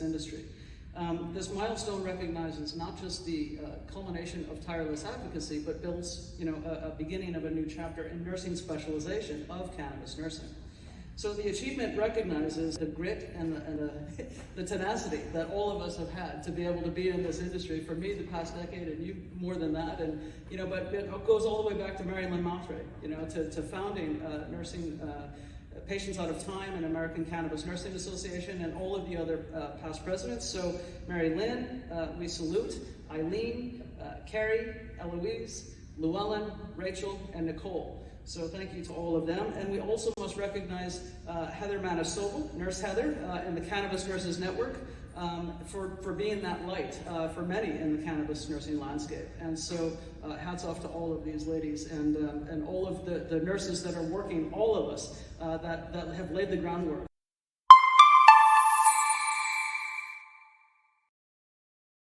industry. This milestone recognizes not just the culmination of tireless advocacy, but builds, a beginning of a new chapter in nursing specialization of cannabis nursing. So the achievement recognizes the grit and the tenacity that all of us have had to be able to be in this industry. For me, the past decade, and you more than that. And but it goes all the way back to Mary Lynn Montre, to founding nursing. Patients Out of Time and American Cannabis Nursing Association, and all of the other past presidents. So Mary Lynn, we salute, Eileen, Carrie, Eloise, Llewellyn, Rachel, and Nicole. So thank you to all of them. And we also must recognize Heather Manisobel, Nurse Heather, in the Cannabis Nurses Network, for being that light for many in the cannabis nursing landscape. And so hats off to all of these ladies and all of the nurses that are working, all of us that have laid the groundwork